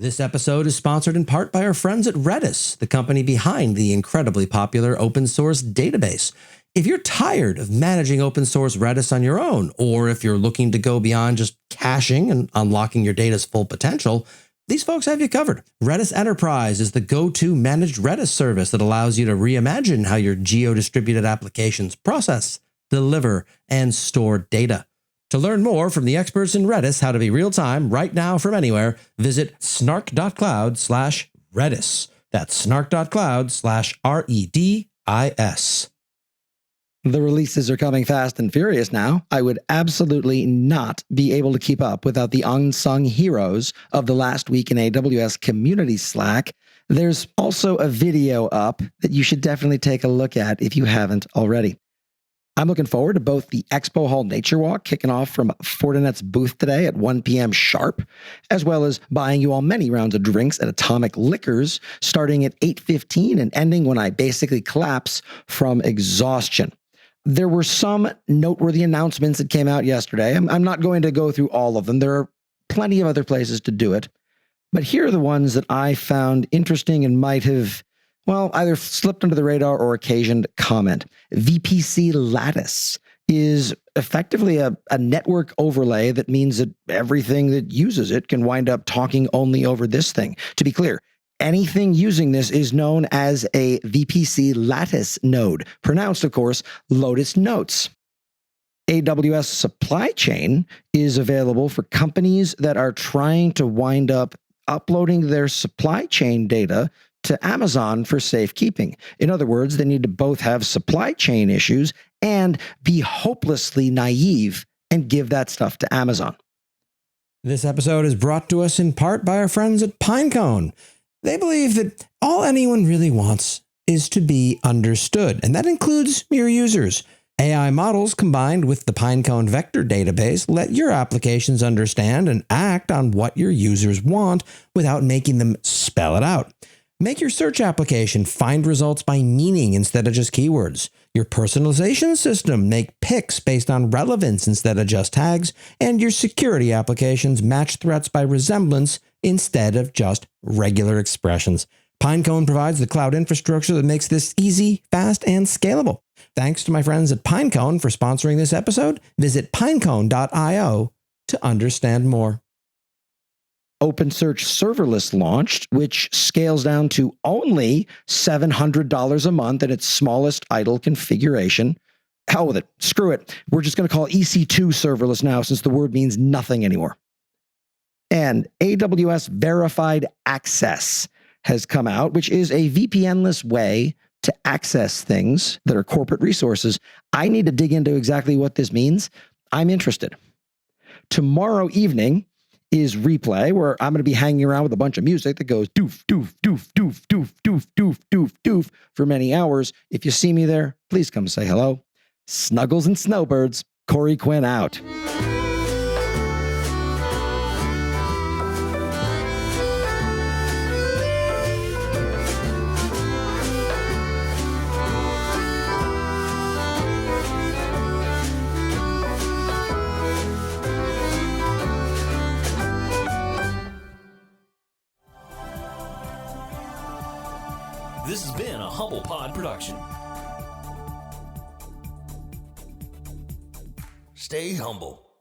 This episode is sponsored in part by our friends at Redis, the company behind the incredibly popular open source database. If you're tired of managing open source Redis on your own, or if you're looking to go beyond just caching and unlocking your data's full potential, these folks have you covered. Redis Enterprise is the go-to managed Redis service that allows you to reimagine how your geo-distributed applications process, deliver, and store data. To learn more from the experts in Redis how to be real-time right now from anywhere, visit snark.cloud/Redis. That's snark.cloud/REDIS. The releases are coming fast and furious now. I would absolutely not be able to keep up without the unsung heroes of the last week in AWS community Slack. There's also a video up that you should definitely take a look at if you haven't already. I'm looking forward to both the Expo Hall Nature Walk kicking off from Fortinet's booth today at 1 p.m. sharp, as well as buying you all many rounds of drinks at Atomic Liquors starting at 8:15 and ending when I basically collapse from exhaustion. There were some noteworthy announcements that came out yesterday. I'm not going to go through all of them. There are plenty of other places to do it. But here are the ones that I found interesting and might have, either slipped under the radar or occasioned comment. VPC Lattice is effectively a network overlay that means that everything that uses it can wind up talking only over this thing. To be clear, anything using this is known as a VPC Lattice node, pronounced, of course, Lotus Notes. AWS Supply Chain is available for companies that are trying to wind up uploading their supply chain data to Amazon for safekeeping. In other words, they need to both have supply chain issues and be hopelessly naive and give that stuff to Amazon. This episode is brought to us in part by our friends at Pinecone. They believe that all anyone really wants is to be understood, and that includes your users. AI models combined with the Pinecone vector database let your applications understand and act on what your users want without making them spell it out. Make your search application find results by meaning instead of just keywords. Your personalization system make picks based on relevance instead of just tags, and your security applications match threats by resemblance instead of just regular expressions. Pinecone provides the cloud infrastructure that makes this easy, fast, and scalable. Thanks to my friends at Pinecone for sponsoring this episode. Visit pinecone.io to understand more. OpenSearch Serverless launched, which scales down to only $700 a month in its smallest idle configuration. Hell with it. Screw it. We're just going to call EC2 Serverless now since the word means nothing anymore. And AWS Verified Access has come out, which is a VPN-less way to access things that are corporate resources. I need to dig into exactly what this means. I'm interested. Tomorrow evening is Replay, where I'm going to be hanging around with a bunch of music that goes doof, doof, doof, doof, doof, doof, doof, doof, doof for many hours. If you see me there, please come say hello. Snuggles and Snowbirds, Corey Quinn out. This has been a Humble Pod production. Stay humble.